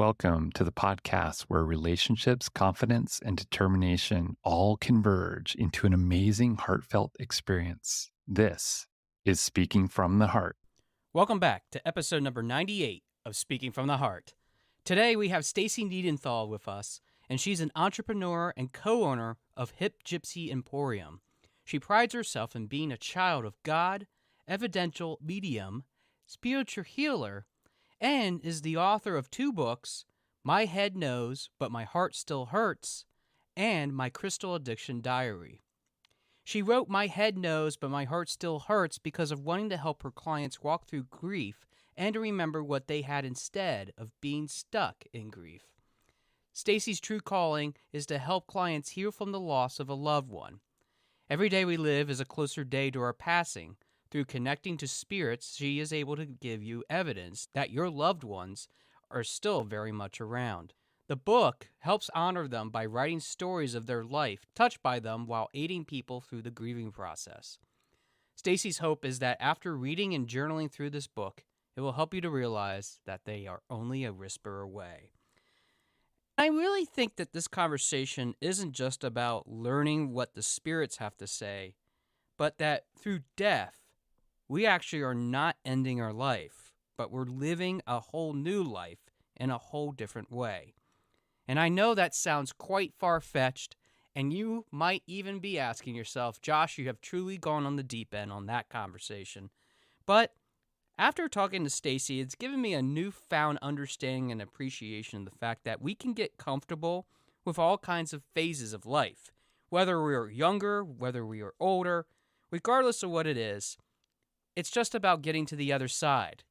Welcome to the podcast where relationships, confidence, and determination all converge into an amazing, heartfelt experience. This is Speaking from the Heart. Welcome back to episode number 98 of Speaking from the Heart. Today we have Stacey Niedentohl with us, and she's an entrepreneur and co-owner of Hip Gypsy Emporium. She prides herself in being a child of God, evidential medium, spiritual healer, and is the author of 2 books, My Head Knows, But My Heart Still Hurts, and My Crystal Addiction Diary. She wrote My Head Knows, But My Heart Still Hurts because of wanting to help her clients walk through grief and to remember what they had instead of being stuck in grief. Stacey's true calling is to help clients heal from the loss of a loved one. Every day we live is a closer day to our passing. Through connecting to spirits, she is able to give you evidence that your loved ones are still very much around. The book helps honor them by writing stories of their life touched by them while aiding people through the grieving process. Stacey's hope is that after reading and journaling through this book, it will help you to realize that they are only a whisper away. I really think that this conversation isn't just about learning what the spirits have to say, but that through death, we actually are not ending our life, but we're living a whole new life in a whole different way. And I know that sounds quite far-fetched, and you might even be asking yourself, Josh, you have truly gone on the deep end on that conversation. But after talking to Stacey, it's given me a newfound understanding and appreciation of the fact that we can get comfortable with all kinds of phases of life, whether we are younger, whether we are older, regardless of what it is. It's just about getting to the other side.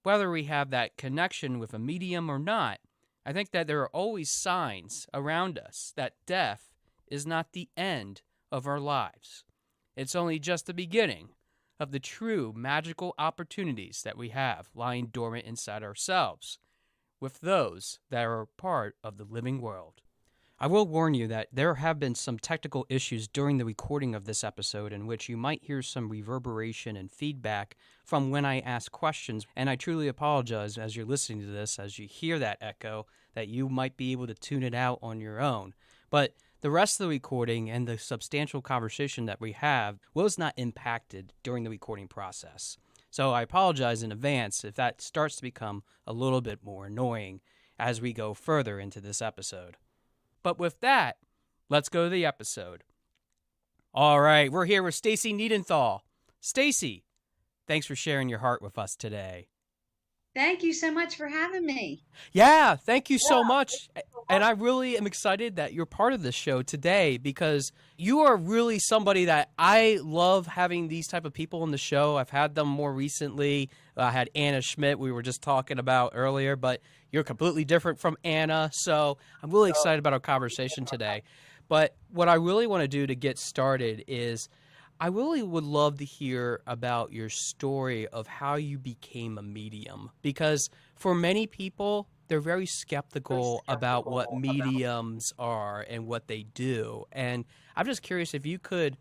Whether we have that connection with a medium or not, I think that there are always signs around us that death is not the end of our lives. It's only just the beginning of the true magical opportunities that we have lying dormant inside ourselves with those that are part of the living world. I will warn you that there have been some technical issues during the recording of this episode in which you might hear some reverberation and feedback from when I ask questions, and I truly apologize as you're listening to this, as you hear that echo, that you might be able to tune it out on your own. But the rest of the recording and the substantial conversation that we have was not impacted during the recording process. So I apologize in advance if that starts to become a little bit more annoying as we go further into this episode. But with that, let's go to the episode. All right, we're here with Stacey Niedentohl. Stacey, thanks for sharing your heart with us today. Thank you so much for having me. Yeah, thank you so much. And I really am excited that you're part of this show today because you are really somebody that I love having these type of people on the show. I've had them more recently. I had Anna Schmidt we were just talking about earlier, but you're completely different from Anna. So I'm really excited about our conversation today. But what I really want to do to get started is I really would love to hear about your story of how you became a medium, because for many people, they're very skeptical about what mediums are and what they do. And I'm just curious if you could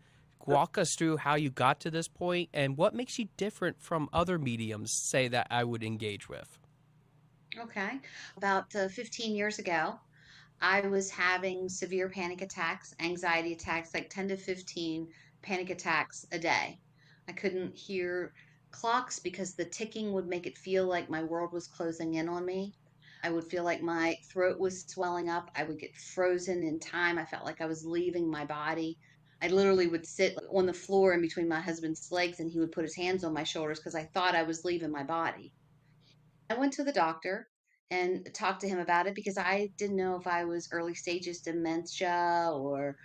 walk us through how you got to this point and what makes you different from other mediums, say, that I would engage with. Okay. About 15 years ago, I was having severe panic attacks, anxiety attacks, like 10 to 15 panic attacks a day. I couldn't hear clocks because the ticking would make it feel like my world was closing in on me. I would feel like my throat was swelling up. I would get frozen in time. I felt like I was leaving my body. I literally would sit on the floor in between my husband's legs and he would put his hands on my shoulders because I thought I was leaving my body. I went to the doctor and talked to him about it because I didn't know if I was early stages dementia or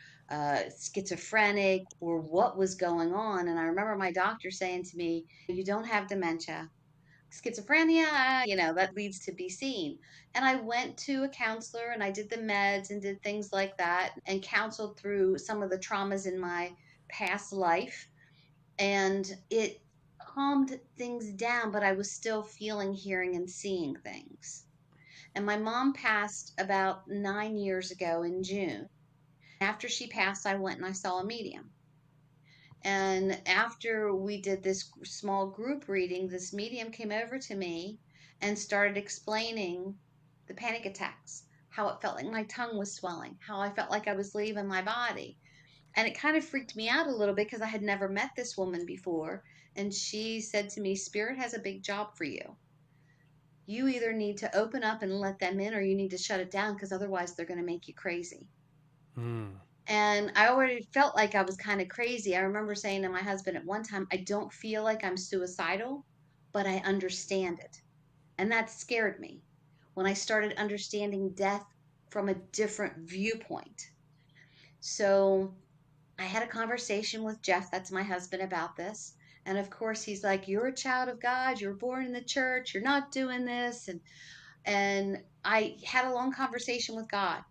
schizophrenic or what was going on. And I remember my doctor saying to me, "You don't have dementia. Schizophrenia, that leads to be seen." And I went to a counselor and I did the meds and did things like that and counseled through some of the traumas in my past life. And it calmed things down, but I was still feeling, hearing, and seeing things. And my mom passed about 9 years ago in June. After she passed, I went and I saw a medium. And after we did this small group reading, this medium came over to me and started explaining the panic attacks, how it felt like my tongue was swelling, how I felt like I was leaving my body. And it kind of freaked me out a little bit because I had never met this woman before. And she said to me, Spirit has a big job for you. You either need to open up and let them in, or you need to shut it down because otherwise they're going to make you crazy. Mm. And I already felt like I was kind of crazy. I remember saying to my husband at one time, I don't feel like I'm suicidal, but I understand it. And that scared me when I started understanding death from a different viewpoint. So I had a conversation with Jeff, that's my husband, about this. And of course, he's like, "You're a child of God. You're born in the church. You're not doing this." And I had a long conversation with God.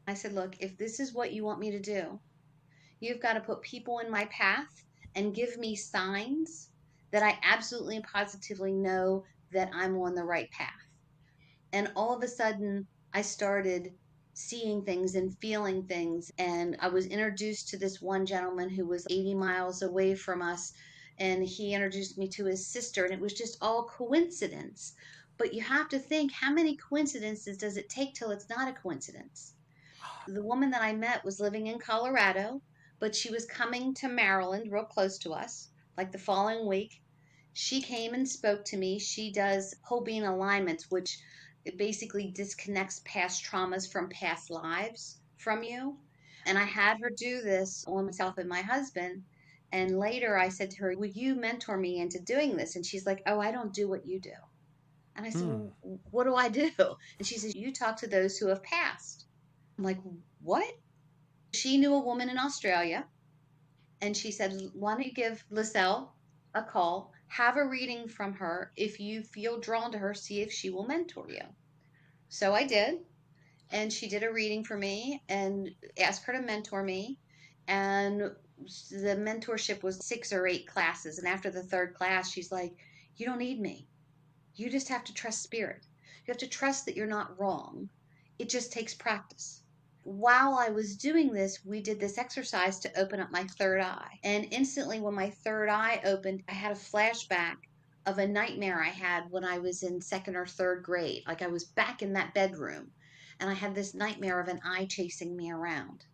I said, "Look, if this is what you want me to do, you've got to put people in my path and give me signs that I absolutely and positively know that I'm on the right path." And all of a sudden, I started seeing things and feeling things. And I was introduced to this one gentleman who was 80 miles away from us. And he introduced me to his sister. And it was just all coincidence. But you have to think, how many coincidences does it take till it's not a coincidence? The woman that I met was living in Colorado, but she was coming to Maryland, real close to us, like the following week. She came and spoke to me. She does whole being alignments, which it basically disconnects past traumas from past lives from you. And I had her do this on myself and my husband. And later I said to her, "Will you mentor me into doing this?" And she's like, "Oh, I don't do what you do." And I said, Mm. "Well, what do I do?" And she says, "You talk to those who have passed." I'm like, "What?" She knew a woman in Australia, and she said, "Why don't you give Lizelle a call, have a reading from her. If you feel drawn to her, see if she will mentor you." So I did, and she did a reading for me and asked her to mentor me. And the mentorship was 6 or 8 classes. And after the third class, she's like, "You don't need me. You just have to trust spirit. You have to trust that you're not wrong. It just takes practice." While I was doing this, we did this exercise to open up my third eye. And instantly, when my third eye opened, I had a flashback of a nightmare I had when I was in second or third grade. Like I was back in that bedroom, and I had this nightmare of an eye chasing me around.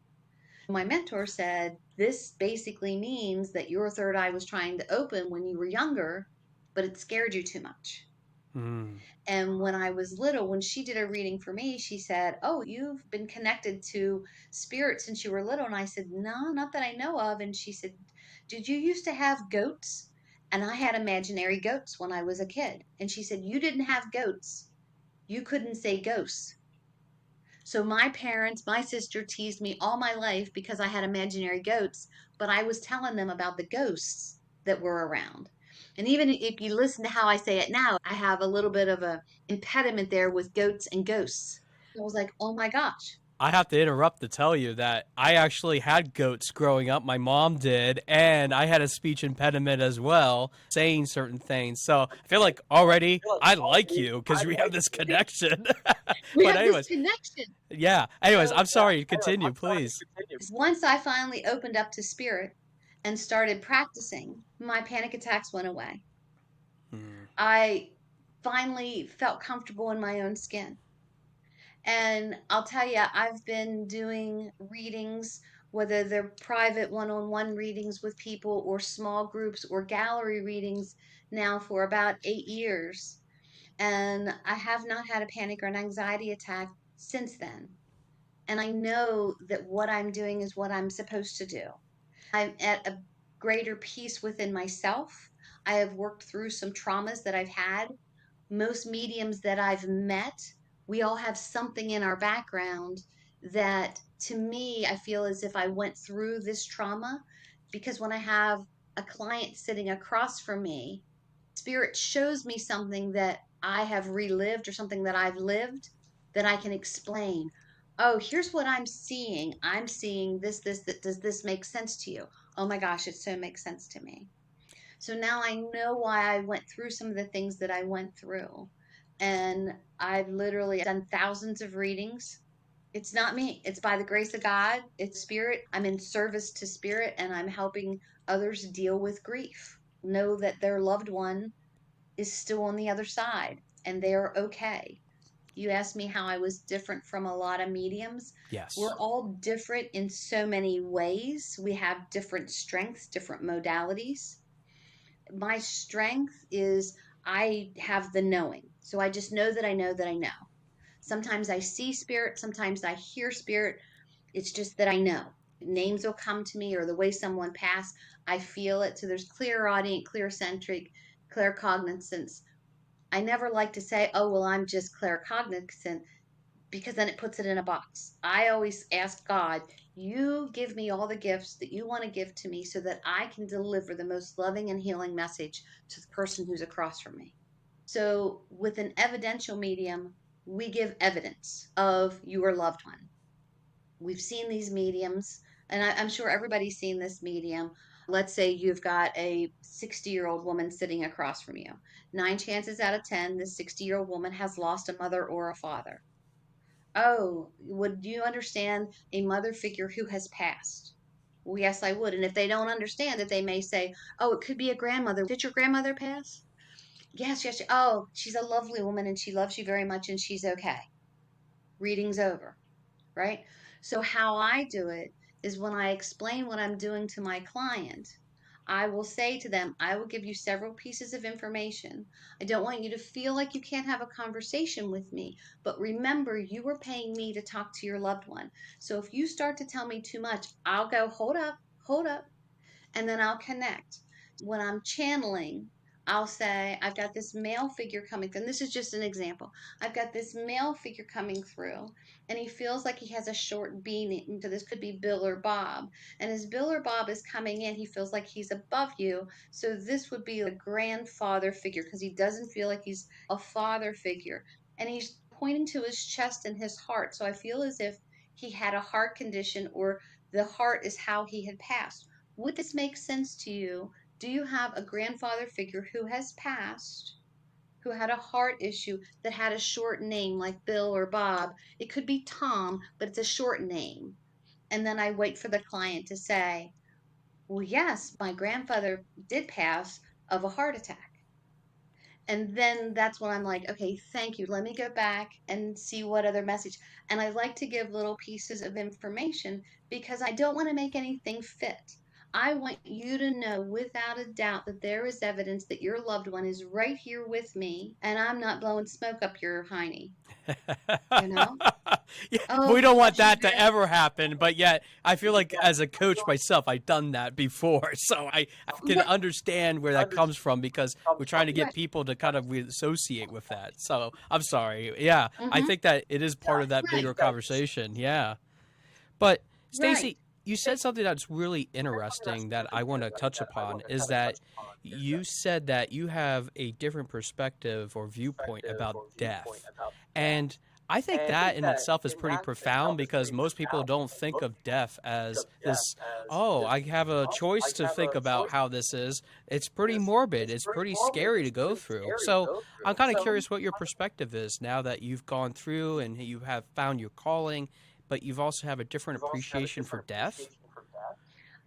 My mentor said, "This basically means that your third eye was trying to open when you were younger, but it scared you too much." Mm. And when I was little, when she did a reading for me, she said, "Oh, you've been connected to spirit since you were little." And I said, "No, not that I know of." And she said, "Did you used to have goats?" And I had imaginary goats when I was a kid. And she said, "You didn't have goats. You couldn't say ghosts." So my parents, my sister teased me all my life because I had imaginary goats, but I was telling them about the ghosts that were around. And even if you listen to how I say it now, I have a little bit of a impediment there with goats and ghosts. I was like, "Oh my gosh." I have to interrupt to tell you that I actually had goats growing up. My mom did, and I had a speech impediment as well, saying certain things. So I feel like already I like you because we have this connection. We But have this anyways, connection. yeah. Anyways, I'm sorry. Continue, please. Once I finally opened up to spirit and started practicing, my panic attacks went away. Mm. I finally felt comfortable in my own skin. And I'll tell you, I've been doing readings, whether they're private one on one readings with people or small groups or gallery readings now for about 8 years. And I have not had a panic or an anxiety attack since then. And I know that what I'm doing is what I'm supposed to do. I'm at a greater peace within myself. I have worked through some traumas that I've had. Most mediums that I've met, we all have something in our background that to me, I feel as if I went through this trauma, because when I have a client sitting across from me, spirit shows me something that I have relived or something that I've lived that I can explain. "Oh, here's what I'm seeing. I'm seeing this, that. Does this make sense to you?" Oh my gosh, it so makes sense to me. So now I know why I went through some of the things that I went through. And I've literally done thousands of readings. It's not me, it's by the grace of God, it's spirit. I'm in service to spirit and I'm helping others deal with grief. Know that their loved one is still on the other side and they're okay. You asked me how I was different from a lot of mediums. Yes. We're all different in so many ways. We have different strengths, different modalities. My strength is I have the knowing. So I just know that I know that I know. Sometimes I see spirit, sometimes I hear spirit. It's just that I know. Names will come to me or the way someone passed, I feel it. So there's clairaudient, claircentric, claircognizance. I never like to say, oh, well, I'm just claircognizant because then it puts it in a box. I always ask God, you give me all the gifts that you want to give to me so that I can deliver the most loving and healing message to the person who's across from me. So, with an evidential medium, we give evidence of your loved one. We've seen these mediums, and I'm sure everybody's seen this medium. Let's say you've got a 60-year-old woman sitting across from you. 9 chances out of 10, this 60-year-old woman has lost a mother or a father. Oh, would you understand a mother figure who has passed? Well, yes, I would. And if they don't understand it, they may say, oh, it could be a grandmother. Did your grandmother pass? Yes, yes. Oh, she's a lovely woman and she loves you very much and she's okay. Reading's over, right? So, how I do it is when I explain what I'm doing to my client, I will say to them, I will give you several pieces of information. I don't want you to feel like you can't have a conversation with me, but remember, you are paying me to talk to your loved one. So if you start to tell me too much, I'll go, hold up, and then I'll connect. When I'm channeling, I'll say, I've got this male figure coming through. And this is just an example. I've got this male figure coming through, and he feels like he has a short being. So this could be Bill or Bob. And as Bill or Bob is coming in, he feels like he's above you. So this would be a grandfather figure because he doesn't feel like he's a father figure. And he's pointing to his chest and his heart. So I feel as if he had a heart condition or the heart is how he had passed. Would this make sense to you? Do you have a grandfather figure who has passed, who had a heart issue that had a short name like Bill or Bob? It could be Tom, but it's a short name. And then I wait for the client to say, well, yes, my grandfather did pass of a heart attack. And then that's when I'm like, okay, thank you. Let me go back and see what other message. And I like to give little pieces of information because I don't want to make anything fit. I want you to know without a doubt that there is evidence that your loved one is right here with me and I'm not blowing smoke up your hiney, you know? Yeah, Oh, we don't want she's that to there. ever happen, but yet I feel like as a coach myself, I've done that before. So I can Right, understand where that comes from because we're trying to get right. people to kind of associate with that. So I'm sorry. Yeah, I Mm-hmm. think that it is part of that Right, bigger conversation. Yeah. But right. Stacey, you said something that's really interesting that I want to touch upon is that you said that you have a different perspective or viewpoint about death. And I think that in itself is pretty profound because most people don't think of death as this, oh, I have a choice to think about how this is. It's pretty morbid. It's pretty scary to go through. So I'm kind of curious what your perspective is now that you've gone through and you have found your calling, but you've also have a different appreciation for death.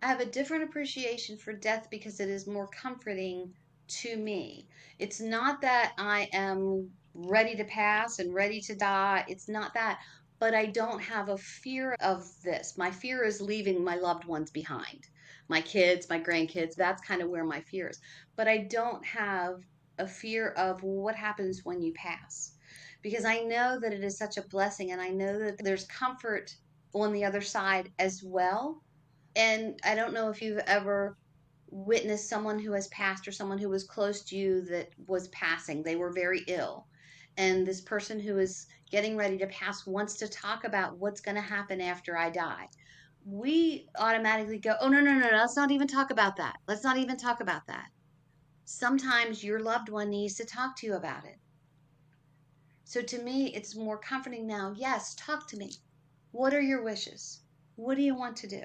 I have a different appreciation for death because it is more comforting to me. It's not that I am ready to pass and ready to die. It's not that. But I don't have a fear of this. My fear is leaving my loved ones behind. My kids, my grandkids, that's kind of where my fear is. But I don't have a fear of what happens when you pass because I know that it is such a blessing and I know that there's comfort on the other side as well. And I don't know if you've ever witnessed someone who has passed or someone who was close to you that was passing. They were very ill. And this person who is getting ready to pass wants to talk about what's going to happen after I die. We automatically go, oh, no, no, no, no, let's not even talk about that. Let's not even talk about that. Sometimes your loved one needs to talk to you about it. So to me, it's more comforting now. Yes, talk to me. What are your wishes? What do you want to do?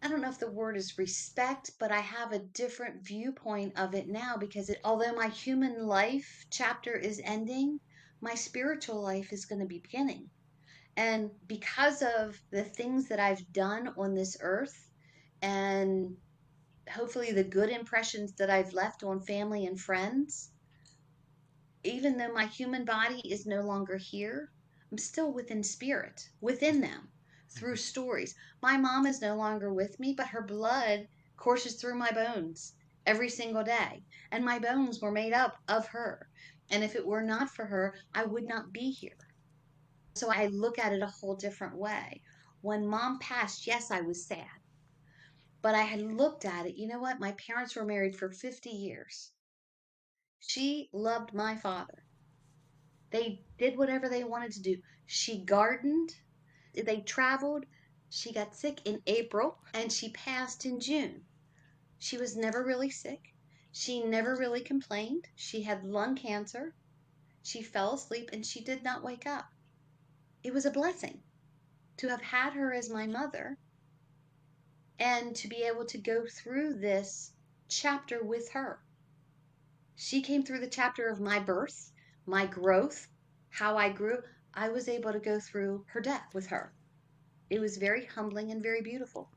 I don't know if the word is respect, but I have a different viewpoint of it now because although my human life chapter is ending, my spiritual life is going to be beginning. And because of the things that I've done on this earth and hopefully the good impressions that I've left on family and friends, Even though my human body is no longer here, I'm still within spirit, within them, through Mhm. stories. My mom is no longer with me, but her blood courses through my bones every single day. And my bones were made up of her. And if it were not for her, I would not be here. So I look at it a whole different way. When mom passed, yes, I was sad, but I had looked at it. You know what? My parents were married for 50 years. She loved my father. They did whatever they wanted to do. She gardened, they traveled. She got sick in April and she passed in June. She was never really sick. She never really complained. She had lung cancer. She fell asleep and she did not wake up. It was a blessing to have had her as my mother and to be able to go through this chapter with her. She came through the chapter of my birth, my growth, how I grew. I was able to go through her death with her. It was very humbling and very beautiful.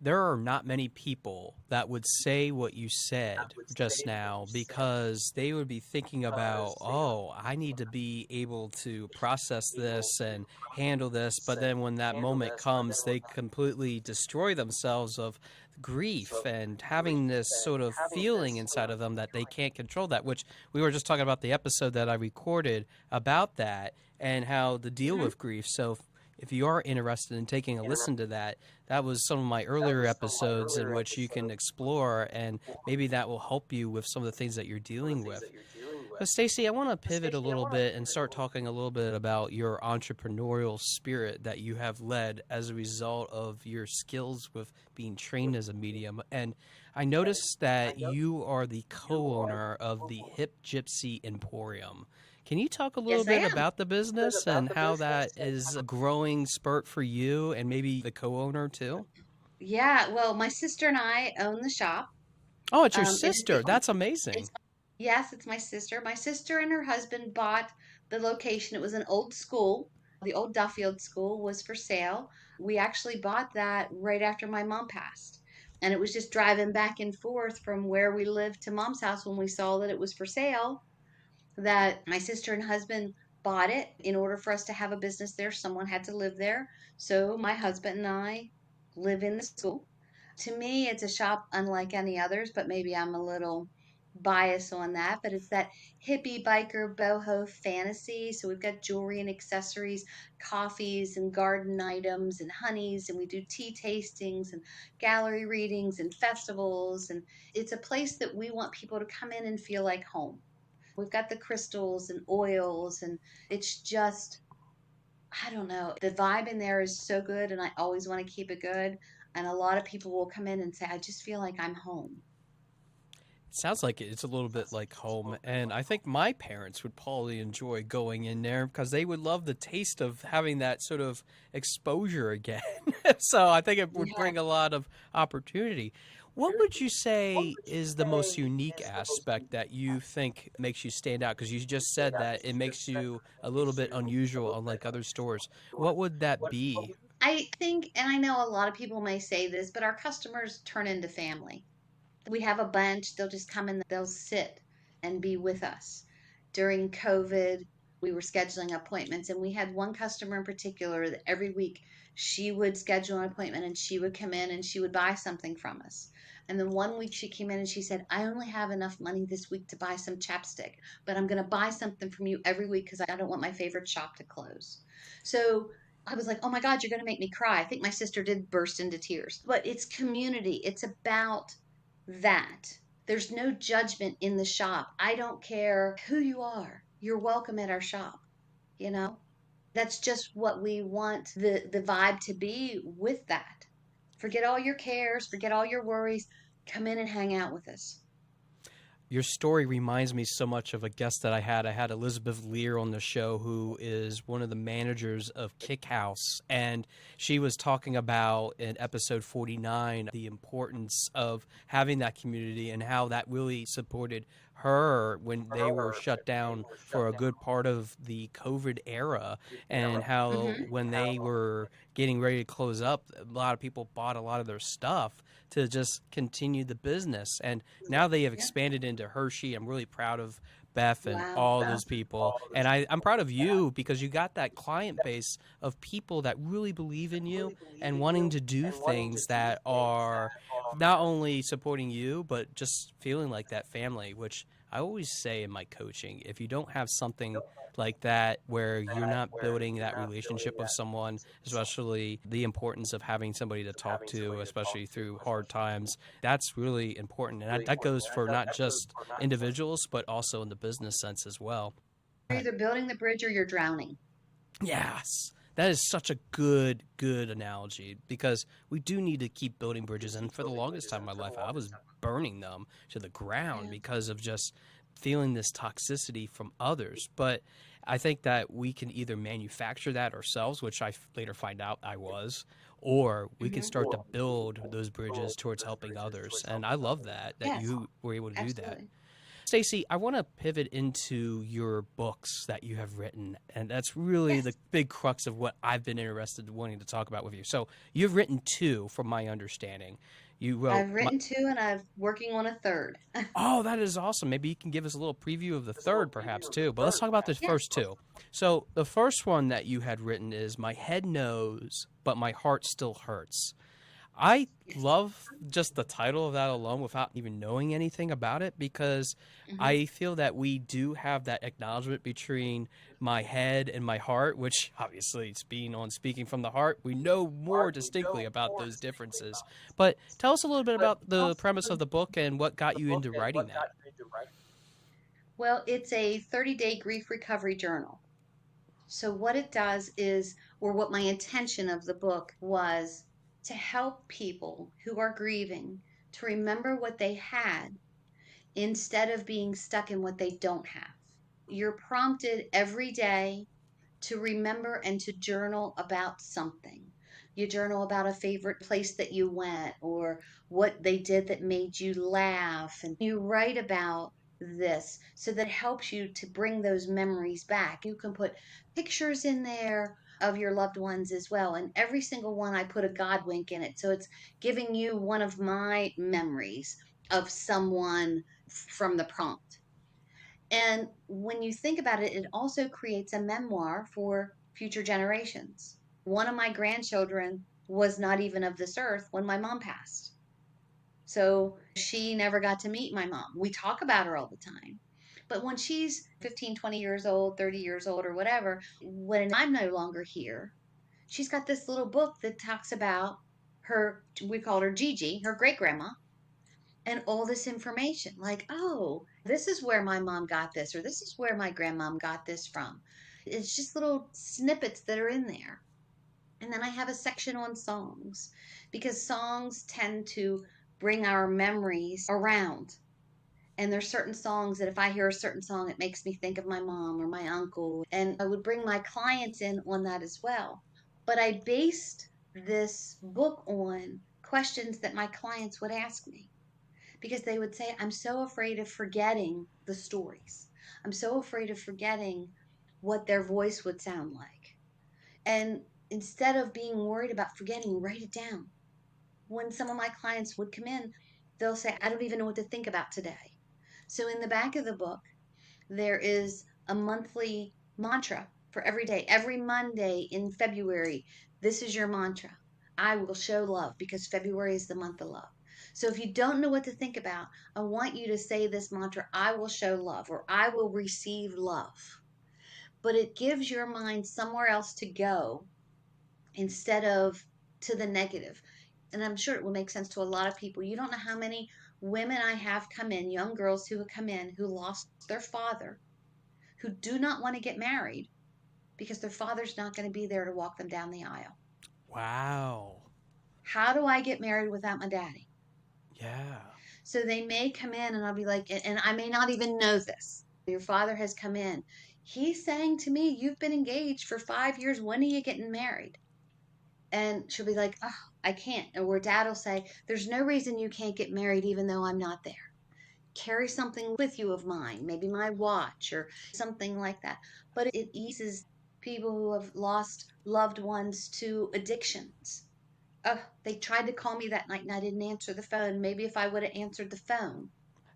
There are not many people that would say what you said just now because they would be thinking about, oh, I need to be able to process this and handle this. But then when that moment comes, they completely destroy themselves of grief and having this sort of feeling inside of them that they can't control that, which we were just talking about the episode that I recorded about that and how to deal Hmm. with grief. So if you are interested in taking a listen to that, that was some of my earlier episodes in which you can explore, and maybe that will help you with some of the things that you're dealing with. But Stacey, I want to pivot a little bit and start talking a little bit about your entrepreneurial spirit that you have led as a result of your skills with being trained as a medium. And I noticed that you are the co-owner of the Hip Gypsy Emporium. Can you talk a little Yes, I bit am. about the business and how that is a growing spurt for you and maybe the co-owner too? Yeah, well, my sister and I own the shop. Oh, it's your It is sister. That's it's amazing. yes, it's my sister. My sister and her husband bought the location. It was an old school. The old Duffield School was for sale. We actually bought that right after my mom passed. And it was just driving back and forth from where we lived to mom's house when we saw that it was for sale, that my sister and husband bought it. In order for us to have a business there, someone had to live there. So my husband and I live in the school. To me, it's a shop unlike any others, but maybe I'm a little biased on that. But it's that hippie biker boho fantasy. So we've got jewelry and accessories, coffees and garden items and honeys, and we do tea tastings and gallery readings and festivals. And it's a place that we want people to come in and feel like home. We've got the crystals and oils, and it's just, I don't know. The vibe in there is so good, and I always want to keep it good. And a lot of people will come in and say, I just feel like I'm home. It sounds like it's a little bit like home, and I think my parents would probably enjoy going in there because they would love the taste of having that sort of exposure again. So I think it would Yeah. bring a lot of opportunity. What would you say is the most unique aspect that you think makes you stand out? Because you just said that it makes you a little bit unusual, unlike other stores. What would that be? I think, and I know a lot of people may say this, but our customers turn into family. We have a bunch, they'll just come and they'll sit and be with us. During COVID, we were scheduling appointments, and we had one customer in particular that every week she would schedule an appointment and she would come in and she would buy something from us. And then one week she came in and she said, I only have enough money this week to buy some chapstick, but I'm going to buy something from you every week because I don't want my favorite shop to close. So I was like, oh my God, you're going to make me cry. I think my sister did burst into tears. But it's community, it's about that. There's no judgment in the shop. I don't care who you are. You're welcome at our shop, you know? That's just what we want the vibe to be with that. Forget all your cares, forget all your worries. Come in and hang out with us. Your story reminds me so much of a guest that I had. I had Elizabeth Lear on the show, who is one of the managers of Kick House. And she was talking about in episode 49 the importance of having that community and how that really supported her when they were shut down for a good part of the COVID era, and how Hmm. when they were getting ready to close up, a lot of people bought a lot of their stuff to just continue the business. And now they have Yeah. expanded into Hershey. I'm really proud of Beth and Wow. all those people. And I'm proud of you because you got that client base of people that really believe in you and wanting to do things that are not only supporting you, but just feeling like that family, which I always say in my coaching, if you don't have something like that where you're not building that relationship with someone, especially the importance of having somebody to talk to, especially through hard times, that's really important. And that goes for not just individuals, but also in the business sense as well. You're either building the bridge or you're drowning. Yes. That is such a good analogy because we do need to keep building bridges. And for the longest time in my life, I was burning them to the ground Yeah. because of just feeling this toxicity from others. But I think that we can either manufacture that ourselves, which I later find out I was, or we can Hmm. start to build those bridges towards helping others. And I love that Yes, you were able to do that. absolutely. Stacey, I want to pivot into your books that you have written, and that's really the Yes. big crux of what I've been interested in wanting to talk about with you. So, you've written two, from my understanding. You wrote, I've written two and I'm working on a third. oh, that is awesome. Maybe you can give us a little preview of the third, perhaps too. But let's talk about the Yes. first two. So, the first one that you had written is "My head knows, but my heart still hurts." I Yes. love just the title of that alone without even knowing anything about it because Hmm. I feel that we do have that acknowledgement between my head and my heart, which obviously it's being on Speaking from the Heart. We know more distinctly about those differences. But tell us a little bit about the premise of the book and what got you into writing that. Well, it's a 30-day grief recovery journal. So, what it does is, or what my intention of the book was, to help people who are grieving to remember what they had instead of being stuck in what they don't have. You're prompted every day to remember and to journal about something. You journal about a favorite place that you went or what they did that made you laugh. And you write about this so that it helps you to bring those memories back. You can put pictures in there of your loved ones as well. And every single one, I put a God wink in it. So it's giving you one of my memories of someone from the prompt. And when you think about it, it also creates a memoir for future generations. One of my grandchildren was not even of this earth when my mom passed. So she never got to meet my mom. We talk about her all the time. But when she's 15, 20 years old, 30 years old, or whatever, when I'm no longer here, she's got this little book that talks about her, we called her Gigi, her great grandma, and all this information like, oh, this is where my mom got this, or this is where my grandmom got this from. It's just little snippets that are in there. And then I have a section on songs because songs tend to bring our memories around. And there's certain songs that if I hear a certain song, it makes me think of my mom or my uncle. And I would bring my clients in on that as well. But I based this book on questions that my clients would ask me because they would say, I'm so afraid of forgetting the stories. I'm so afraid of forgetting what their voice would sound like. And instead of being worried about forgetting, write it down. When some of my clients would come in, they'll say, I don't even know what to think about today. So in the back of the book, there is a monthly mantra for every day. Every Monday in February, this is your mantra. I will show love because February is the month of love. So if you don't know what to think about, I want you to say this mantra, I will show love or I will receive love. But it gives your mind somewhere else to go instead of to the negative. And I'm sure it will make sense to a lot of people. You don't know how many women I have come in, young girls who have come in who lost their father, who do not want to get married because their father's not going to be there to walk them down the aisle. Wow. How do I get married without my daddy? Yeah. So they may come in and I'll be like, and I may not even know this. Your father has come in. He's saying to me, you've been engaged for 5 years. When are you getting married? And she'll be like, oh, I can't. Or dad will say, there's no reason you can't get married even though I'm not there. Carry something with you of mine, maybe my watch or something like that. But it eases people who have lost loved ones to addictions. Oh, they tried to call me that night and I didn't answer the phone. Maybe if I would have answered the phone.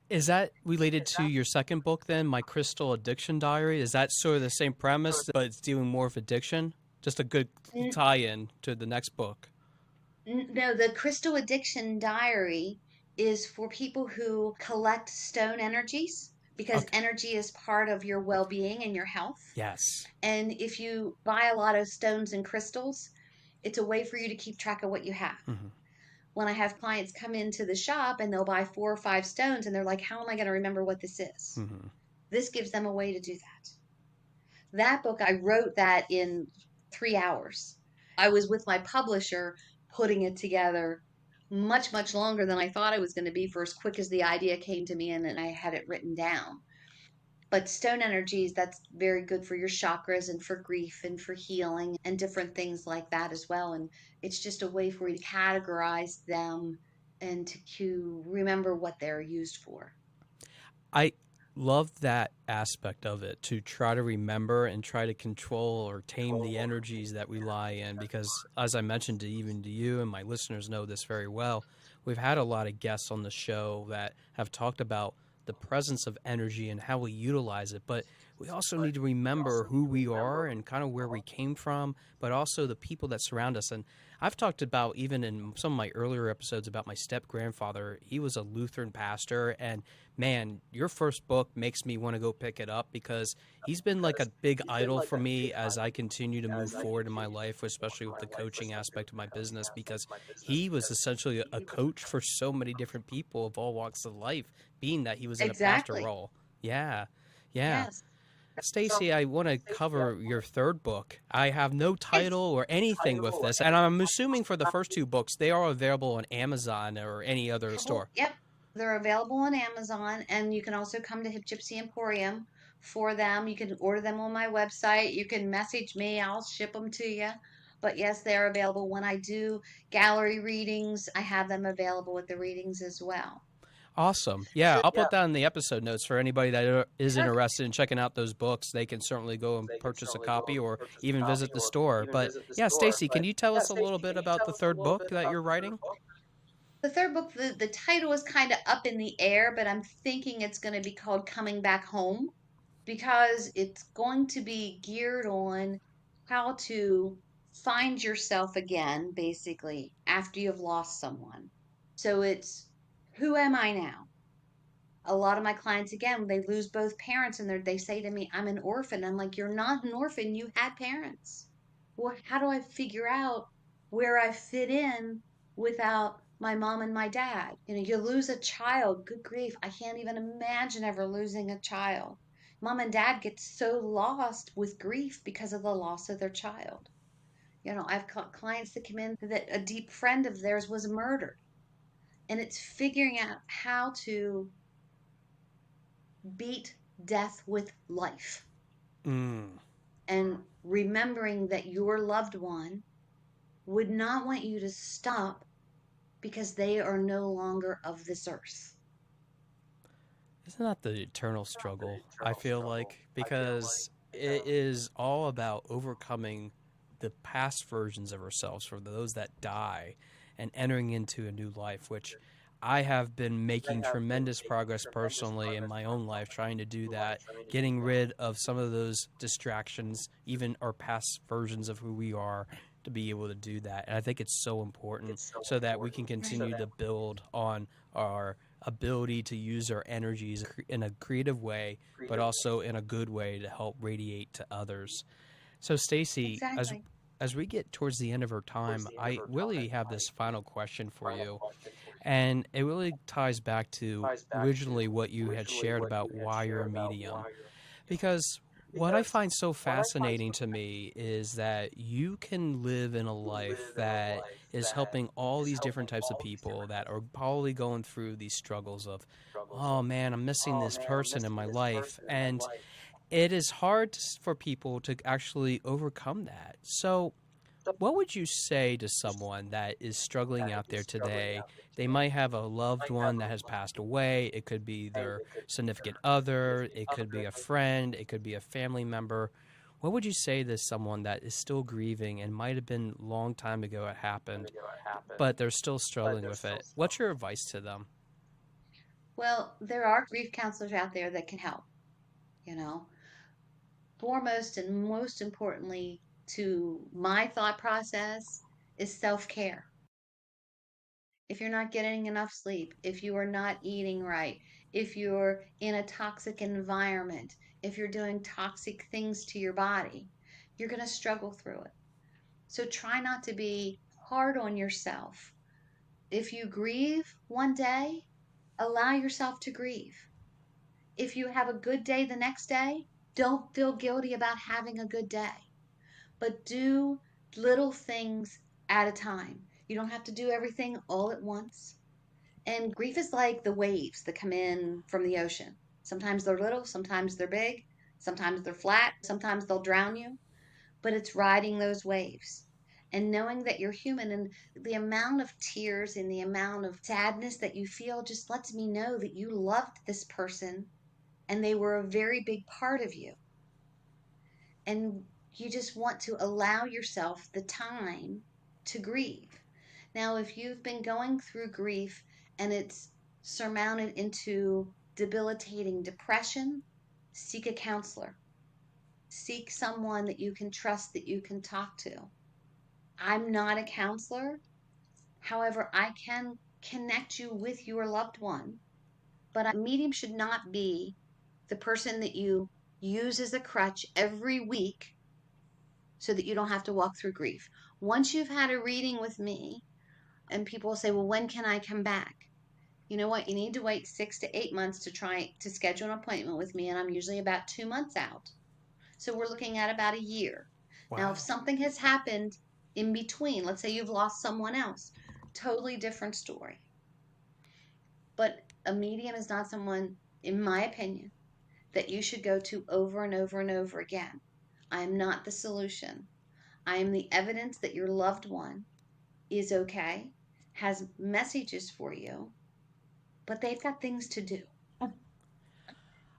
Is that related to your second book then, My Crystal Addiction Diary? Is that sort of the same premise, but it's dealing more with addiction? Just a good N- tie-in to the next book. No, the Crystal Addiction Diary is for people who collect stone energies because Okay. energy is part of your well-being and your health. Yes. And if you buy a lot of stones and crystals, it's a way for you to keep track of what you have. Hmm. When I have clients come into the shop and they'll buy 4 or 5 stones and they're like, how am I going to remember what this is? Hmm. This gives them a way to do that. That book, I wrote that in 3 hours. I was with my publisher putting it together much, much longer than I thought I was going to be for as quick as the idea came to me and then I had it written down. But stone energies, that's very good for your chakras and for grief and for healing and different things like that as well. And it's just a way for you to categorize them and to remember what they're used for. I love that aspect of it, to try to remember and try to control or tame the energies that we lie in, because as I mentioned to even to you, and my listeners know this very well, we've had a lot of guests on the show that have talked about the presence of energy and how we utilize it, but we also need to remember who we are and kind of where we came from, but also the people that surround us. And I've talked about, even in some of my earlier episodes, about my step grandfather. He was a Lutheran pastor, and man, your first book makes me want to go pick it up, because he's been like a big idol for me as I continue to move forward in my life, especially with the coaching aspect of my business, because he was essentially a coach for so many different people of all walks of life, being that he was in a pastor Exactly. role. Yeah. Yeah. Yes. Stacy, I want to cover your third book. I have no title Yes. or anything with this, and I'm assuming for the first two books, they are available on Amazon or any other store. Yep. They're available on Amazon, and you can also come to Hip Gypsy Emporium for them. You can order them on my website. You can message me, I'll ship them to you. But yes, they're available. When I do gallery readings, I have them available at the readings as well. Awesome. Yeah, So, I'll put that in the episode notes for anybody that is perfect. interested in checking out those books. They can certainly go and purchase a copy or even visit the store. But yeah, Stacy, can you tell us a little bit about the third book that you're writing? The third book, the title is kind of up in the air, but I'm thinking it's going to be called Coming Back Home because it's going to be geared on how to find yourself again, basically, after you've lost someone. So it's who am I now? A lot of my clients, again, they lose both parents and they say to me, I'm an orphan. I'm like, you're not an orphan. You had parents. Well, how do I figure out where I fit in without my mom and my dad? You lose a child. Good grief. I can't even imagine ever losing a child. Mom and dad get so lost with grief because of the loss of their child. I've got clients that come in that a deep friend of theirs was murdered. And it's figuring out how to beat death with life Mm. and remembering that your loved one would not want you to stop because they are no longer of this earth. Isn't that the eternal struggle, I feel like? Because it is all about overcoming the past versions of ourselves for those that die and entering into a new life, which I have been making tremendous progress personally in my own life trying to do that, getting rid of some of those distractions, even our past versions of who we are, to be able to do that. And I think it's so important so that we can continue to build on our ability to use our energies in a creative way, but also in a good way to help radiate to others. So, Stacy, Exactly. as we get towards the end of our time, I really have this final question for you, and it really ties back to originally what you had shared about why you're a medium. Because what I find so fascinating to me is that you can live in a life that is helping all these different types of people that are probably going through these struggles of, oh man, I'm missing this person in my life. And it is hard for people to actually overcome that. So, what would you say to someone that is struggling out there today? They might have a loved one that has passed away. It could be their significant other. It could be a friend. It could be a family member. What would you say to someone that is still grieving and might have been a long time ago it happened, but they're still struggling with it? What's your advice to them? Well, there are grief counselors out there that can help, you know. Foremost and most importantly to my thought process is self-care. If you're not getting enough sleep, if you are not eating right, if you're in a toxic environment, if you're doing toxic things to your body, you're going to struggle through it. So try not to be hard on yourself. If you grieve one day, allow yourself to grieve. If you have a good day the next day, don't feel guilty about having a good day, but do little things at a time. You don't have to do everything all at once. And grief is like the waves that come in from the ocean. Sometimes they're little, sometimes they're big, sometimes they're flat, sometimes they'll drown you, but it's riding those waves. And knowing that you're human and the amount of tears and the amount of sadness that you feel just lets me know that you loved this person and they were a very big part of you. And you just want to allow yourself the time to grieve. Now, if you've been going through grief and it's surmounted into debilitating depression, seek a counselor. Seek someone that you can trust, that you can talk to. I'm not a counselor. However, I can connect you with your loved one. But a medium should not be the person that you use as a crutch every week so that you don't have to walk through grief. Once you've had a reading with me, and people say, well, when can I come back? You know what? You need to wait 6 to 8 months to try to schedule an appointment with me, and I'm usually about 2 months out. So we're looking at about a year. Now, if Wow. something has happened in between, let's say you've lost someone else, totally different story. But a medium is not someone, in my opinion, that you should go to over and over and over again. I am not the solution. I am the evidence that your loved one is okay, has messages for you, but they've got things to do.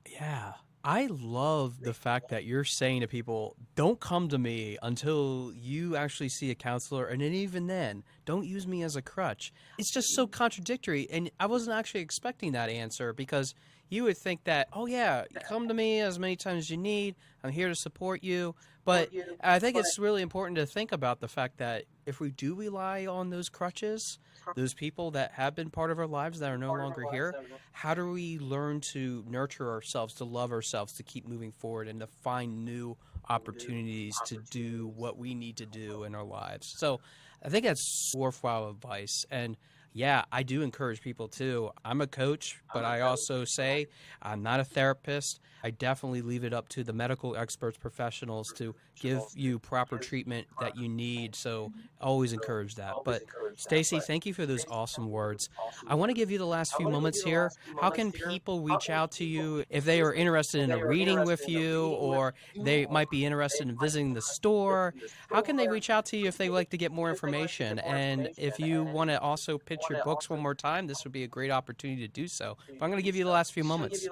Yeah. I love the fact that you're saying to people, don't come to me until you actually see a counselor. And then even then, don't use me as a crutch. It's just so contradictory. And I wasn't actually expecting that answer because you would think that, oh, yeah, come to me as many times as you need. I'm here to support you. But I think it's really important to think about the fact that if we do rely on those crutches, those people that have been part of our lives that are no longer here, how do we learn to nurture ourselves, to love ourselves, to keep moving forward, and to find new opportunities to do what we need to do in our lives? So I think that's worthwhile advice. And yeah, I do encourage people too. I'm a coach, but I also say I'm not a therapist. I definitely leave it up to the medical experts, professionals to give you proper treatment that you need. So always encourage that. But Stacey, thank you for those awesome words. I want to give you the last few moments here. How can people reach out to you if they are interested in a reading with you or they might be interested in visiting the store? How can they reach out to you if they would like to get more information? And if you want to also pitch your books one more time, this would be a great opportunity to do so. But I'm going to give you the last few moments.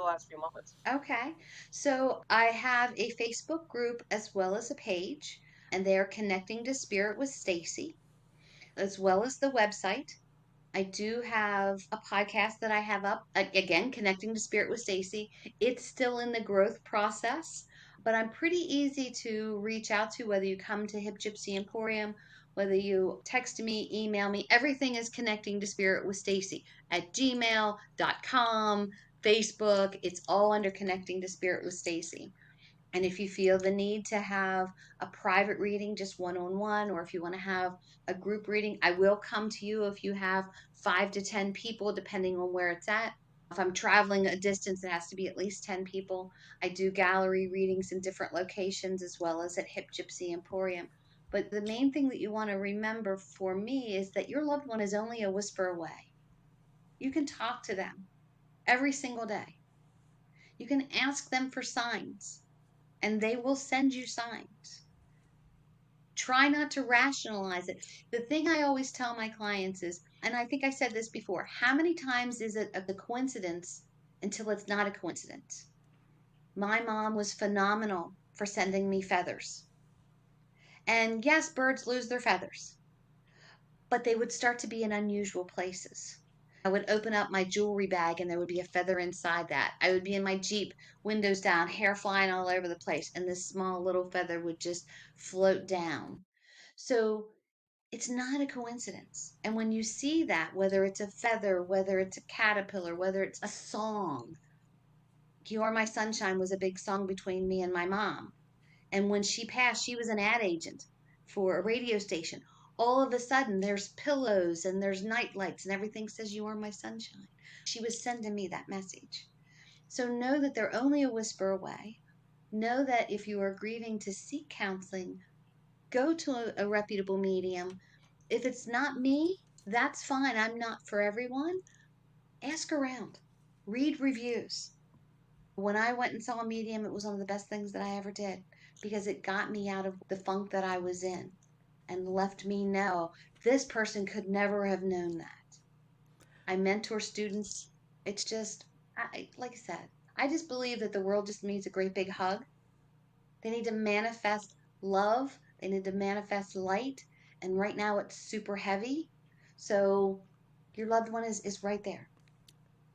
Okay. So I have a Facebook group as well as a page, and they are Connecting to Spirit with Stacy, as well as the website. I do have a podcast that I have up, again, Connecting to Spirit with Stacy. It's still in the growth process, but I'm pretty easy to reach out to, whether you come to Hip Gypsy Emporium, whether you text me, email me. Everything is Connecting to Spirit with Stacy at gmail.com, Facebook. It's all under Connecting to Spirit with Stacy. And if you feel the need to have a private reading, just one on one, or if you want to have a group reading, I will come to you if you have 5 to 10 people, depending on where it's at. If I'm traveling a distance, it has to be at least 10 people. I do gallery readings in different locations as well as at Hip Gypsy Emporium. But the main thing that you want to remember for me is that your loved one is only a whisper away. You can talk to them every single day. You can ask them for signs, and they will send you signs. Try not to rationalize it. The thing I always tell my clients is, and I think I said this before, how many times is it a coincidence until it's not a coincidence? My mom was phenomenal for sending me feathers. And yes, birds lose their feathers, but they would start to be in unusual places. I would open up my jewelry bag and there would be a feather inside that. I would be in my Jeep, windows down, hair flying all over the place, and this small little feather would just float down. So it's not a coincidence. And when you see that, whether it's a feather, whether it's a caterpillar, whether it's a song, You Are My Sunshine was a big song between me and my mom. And when she passed, she was an ad agent for a radio station. All of a sudden, there's pillows and there's night lights and everything says, You Are My Sunshine. She was sending me that message. So know that they're only a whisper away. Know that if you are grieving, to seek counseling, go to a reputable medium. If it's not me, that's fine. I'm not for everyone. Ask around, read reviews. When I went and saw a medium, it was one of the best things that I ever did because it got me out of the funk that I was in and left me know this person could never have known that. I mentor students. It's just, like I said, I just believe that the world just needs a great big hug. They need to manifest love. They need to manifest light. And right now it's super heavy. So your loved one is right there.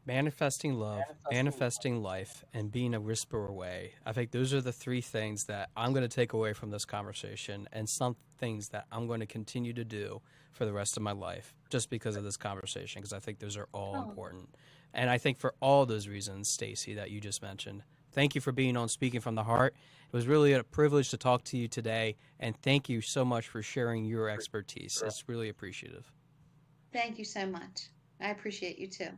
Manifesting love, manifesting life, and being a whisper away. I think those are the three things that I'm going to take away from this conversation, and some things that I'm going to continue to do for the rest of my life just because of this conversation, because I think those are all important. And I think for all those reasons, Stacey, that you just mentioned, thank you for being on Speaking from the Heart. It was really a privilege to talk to you today, and thank you so much for sharing your expertise. It's really appreciative. Thank you so much. I appreciate you too.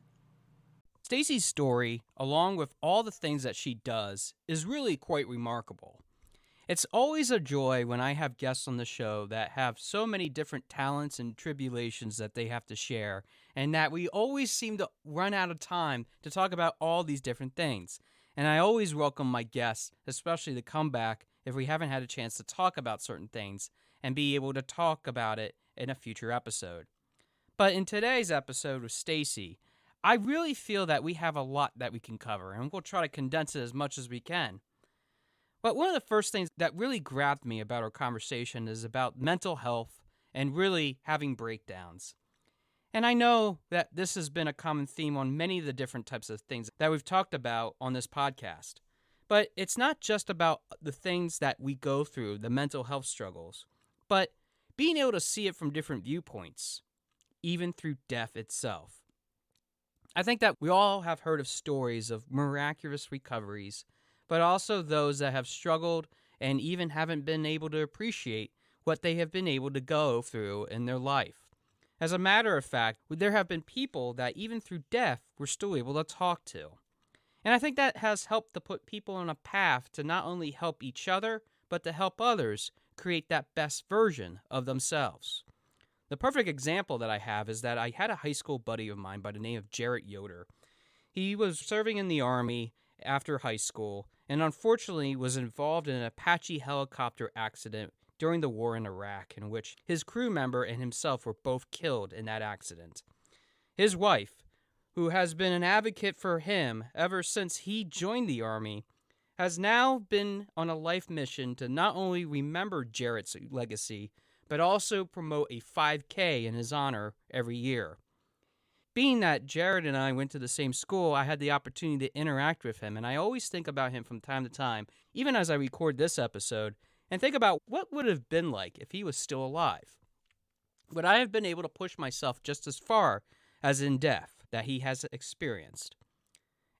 Stacey's story, along with all the things that she does, is really quite remarkable. It's always a joy when I have guests on the show that have so many different talents and tribulations that they have to share, and that we always seem to run out of time to talk about all these different things. And I always welcome my guests, especially to come back if we haven't had a chance to talk about certain things and be able to talk about it in a future episode. But in today's episode with Stacey, I really feel that we have a lot that we can cover, and we'll try to condense it as much as we can. But one of the first things that really grabbed me about our conversation is about mental health and really having breakdowns. And I know that this has been a common theme on many of the different types of things that we've talked about on this podcast. But it's not just about the things that we go through, the mental health struggles, but being able to see it from different viewpoints, even through death itself. I think that we all have heard of stories of miraculous recoveries, but also those that have struggled and even haven't been able to appreciate what they have been able to go through in their life. As a matter of fact, there have been people that even through death we're still able to talk to. And I think that has helped to put people on a path to not only help each other, but to help others create that best version of themselves. The perfect example that I have is that I had a high school buddy of mine by the name of Jarrett Yoder. He was serving in the Army after high school and unfortunately was involved in an Apache helicopter accident during the war in Iraq, in which his crew member and himself were both killed in that accident. His wife, who has been an advocate for him ever since he joined the Army, has now been on a life mission to not only remember Jarrett's legacy, but also promote a 5K in his honor every year. Being that Jared and I went to the same school, I had the opportunity to interact with him, and I always think about him from time to time, even as I record this episode, and think about what would have been like if he was still alive. Would I have been able to push myself just as far as in death that he has experienced?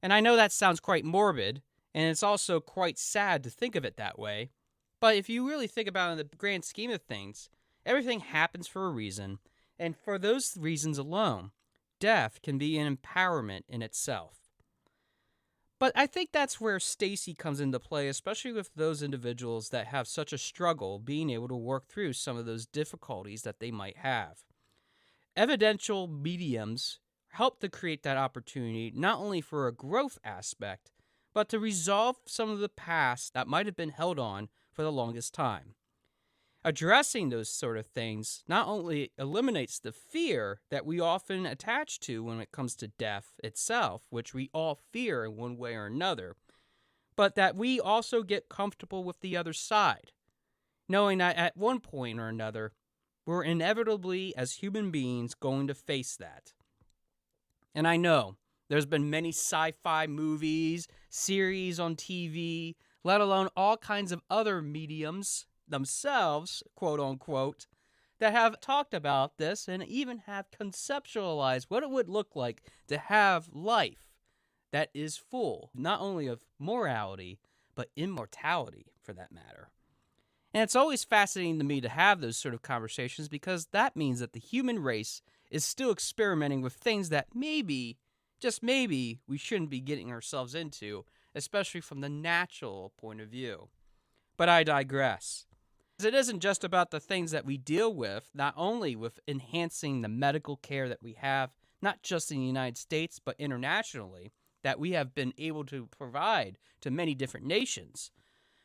And I know that sounds quite morbid, and it's also quite sad to think of it that way, but if you really think about it in the grand scheme of things, everything happens for a reason, and for those reasons alone, death can be an empowerment in itself. But I think that's where Stacey comes into play, especially with those individuals that have such a struggle being able to work through some of those difficulties that they might have. Evidential mediums help to create that opportunity not only for a growth aspect, but to resolve some of the past that might have been held on for the longest time. Addressing those sort of things not only eliminates the fear that we often attach to when it comes to death itself, which we all fear in one way or another, but that we also get comfortable with the other side, knowing that at one point or another, we're inevitably, as human beings, going to face that. And I know there's been many sci-fi movies, series on TV, let alone all kinds of other mediums themselves, quote unquote, that have talked about this and even have conceptualized what it would look like to have life that is full, not only of morality, but immortality for that matter. And it's always fascinating to me to have those sort of conversations because that means that the human race is still experimenting with things that maybe, just maybe, we shouldn't be getting ourselves into, especially from the natural point of view. But I digress. It isn't just about the things that we deal with, not only with enhancing the medical care that we have, not just in the United States, but internationally, that we have been able to provide to many different nations.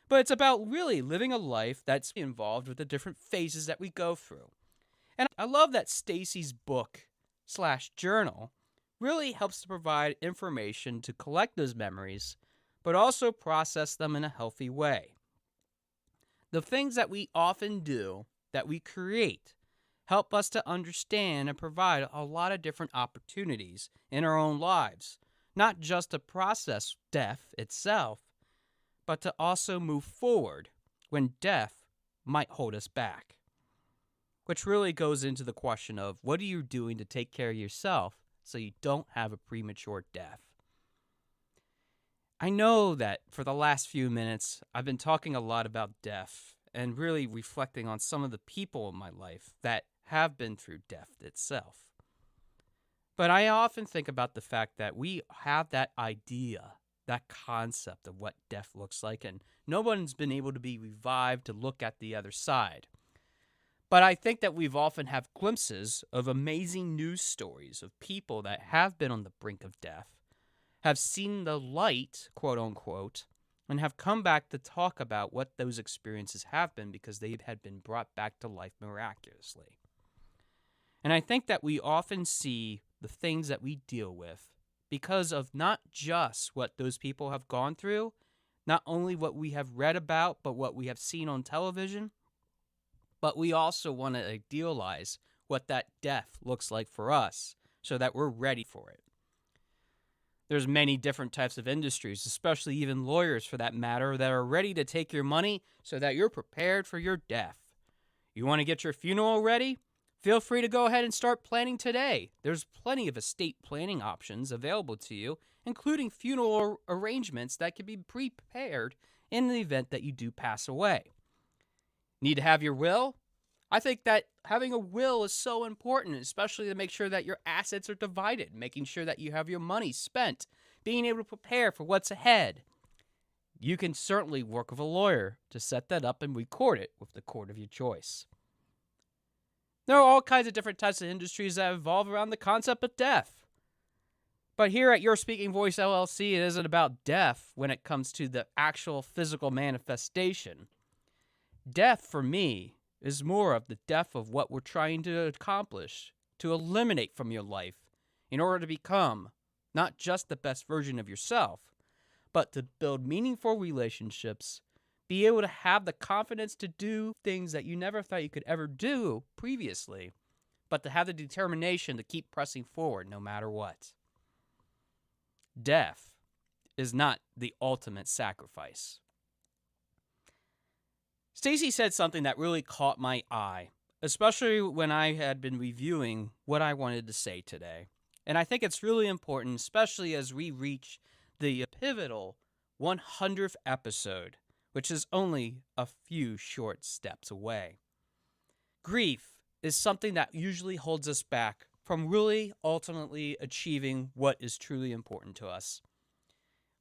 But it's about really living a life that's involved with the different phases that we go through. And I love that Stacey's book/journal really helps to provide information to collect those memories, but also process them in a healthy way. The things that we often do, that we create, help us to understand and provide a lot of different opportunities in our own lives, not just to process death itself, but to also move forward when death might hold us back. Which really goes into the question of what are you doing to take care of yourself so you don't have a premature death? I know that for the last few minutes, I've been talking a lot about death and really reflecting on some of the people in my life that have been through death itself. But I often think about the fact that we have that idea, that concept of what death looks like, and no one's been able to be revived to look at the other side. But I think that we've often had glimpses of amazing news stories of people that have been on the brink of death, have seen the light, quote unquote, and have come back to talk about what those experiences have been because they had been brought back to life miraculously. And I think that we often see the things that we deal with because of not just what those people have gone through, not only what we have read about, but what we have seen on television, but we also want to idealize what that death looks like for us so that we're ready for it. There's many different types of industries, especially even lawyers for that matter, that are ready to take your money so that you're prepared for your death. You want to get your funeral ready? Feel free to go ahead and start planning today. There's plenty of estate planning options available to you, including funeral arrangements that can be prepared in the event that you do pass away. Need to have your will? I think that having a will is so important, especially to make sure that your assets are divided, making sure that you have your money spent, being able to prepare for what's ahead. You can certainly work with a lawyer to set that up and record it with the court of your choice. There are all kinds of different types of industries that evolve around the concept of death. But here at Your Speaking Voice LLC, it isn't about death when it comes to the actual physical manifestation. Death, for me, is more of the death of what we're trying to accomplish, to eliminate from your life, in order to become not just the best version of yourself, but to build meaningful relationships, be able to have the confidence to do things that you never thought you could ever do previously, but to have the determination to keep pressing forward no matter what. Death is not the ultimate sacrifice. Stacey said something that really caught my eye, especially when I had been reviewing what I wanted to say today. And I think it's really important, especially as we reach the pivotal 100th episode, which is only a few short steps away. Grief is something that usually holds us back from really ultimately achieving what is truly important to us.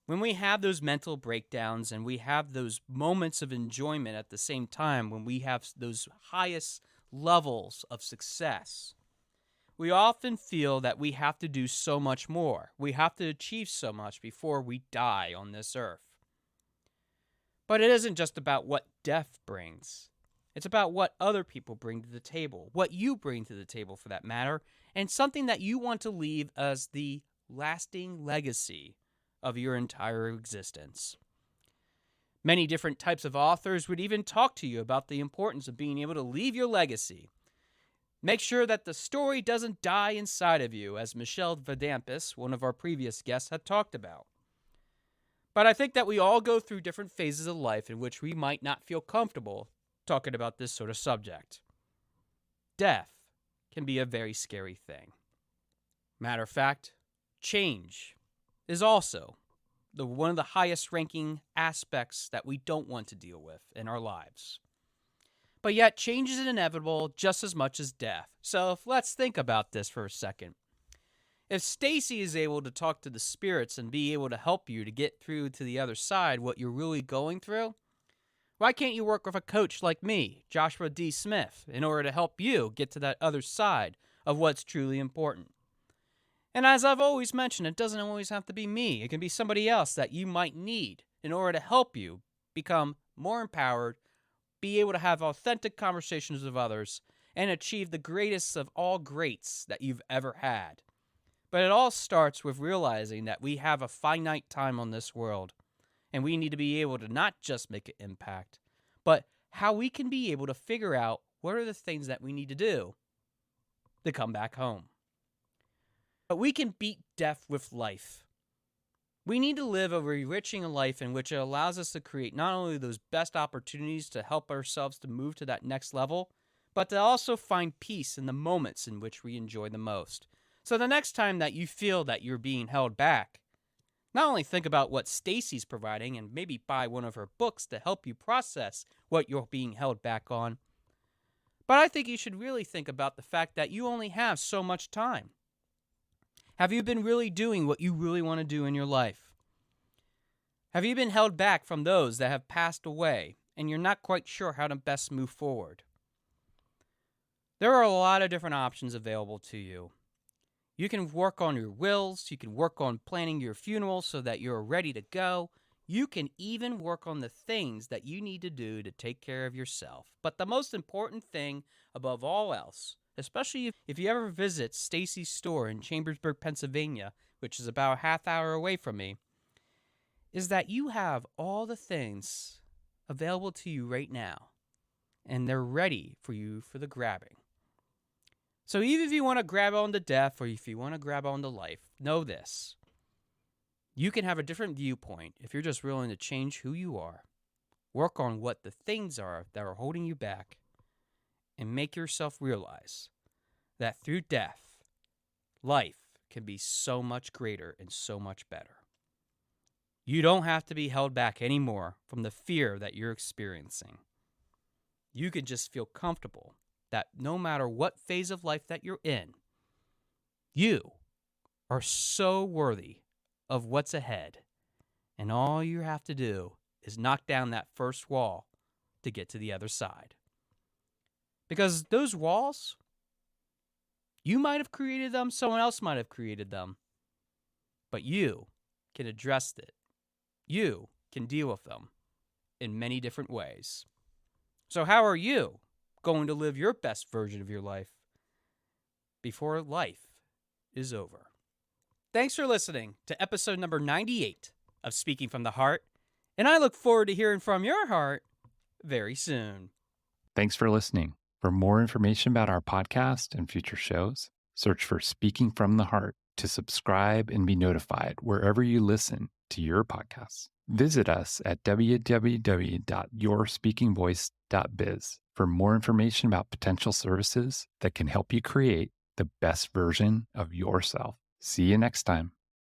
When we have those mental breakdowns and we have those moments of enjoyment at the same time, when we have those highest levels of success, we often feel that we have to do so much more. We have to achieve so much before we die on this earth. But it isn't just about what death brings. It's about what other people bring to the table, what you bring to the table for that matter, and something that you want to leave as the lasting legacy of your entire existence. Many different types of authors would even talk to you about the importance of being able to leave your legacy. Make sure that the story doesn't die inside of you, as Michelle Vadampis, one of our previous guests, had talked about. But I think that we all go through different phases of life in which we might not feel comfortable talking about this sort of subject. Death can be a very scary thing. Matter of fact, change is also one of the highest ranking aspects that we don't want to deal with in our lives. But yet, change is inevitable just as much as death. So let's think about this for a second. If Stacey is able to talk to the spirits and be able to help you to get through to the other side what you're really going through, why can't you work with a coach like me, Joshua D. Smith, in order to help you get to that other side of what's truly important? And as I've always mentioned, it doesn't always have to be me. It can be somebody else that you might need in order to help you become more empowered, be able to have authentic conversations with others, and achieve the greatest of all greats that you've ever had. But it all starts with realizing that we have a finite time on this world, and we need to be able to not just make an impact, but how we can be able to figure out what are the things that we need to do to come back home. But we can beat death with life. We need to live a enriching life in which it allows us to create not only those best opportunities to help ourselves to move to that next level, but to also find peace in the moments in which we enjoy the most. So the next time that you feel that you're being held back, not only think about what Stacey's providing and maybe buy one of her books to help you process what you're being held back on, but I think you should really think about the fact that you only have so much time. Have you been really doing what you really want to do in your life? Have you been held back from those that have passed away and you're not quite sure how to best move forward? There are a lot of different options available to you. You can work on your wills, you can work on planning your funeral so that you're ready to go. You can even work on the things that you need to do to take care of yourself. But the most important thing above all else, especially if you ever visit Stacey's store in Chambersburg, Pennsylvania, which is about a half hour away from me, is that you have all the things available to you right now, and they're ready for you for the grabbing. So even if you want to grab on to death or if you want to grab on to life, know this. You can have a different viewpoint if you're just willing to change who you are, work on what the things are that are holding you back, and make yourself realize that through death, life can be so much greater and so much better. You don't have to be held back anymore from the fear that you're experiencing. You can just feel comfortable that no matter what phase of life that you're in, you are so worthy of what's ahead, and all you have to do is knock down that first wall to get to the other side. Because those walls, you might have created them, someone else might have created them, but you can address it. You can deal with them in many different ways. So how are you going to live your best version of your life before life is over? Thanks for listening to episode number 98 of Speaking from the Heart, and I look forward to hearing from your heart very soon. Thanks for listening. For more information about our podcast and future shows, search for Speaking from the Heart to subscribe and be notified wherever you listen to your podcasts. Visit us at www.yourspeakingvoice.biz for more information about potential services that can help you create the best version of yourself. See you next time.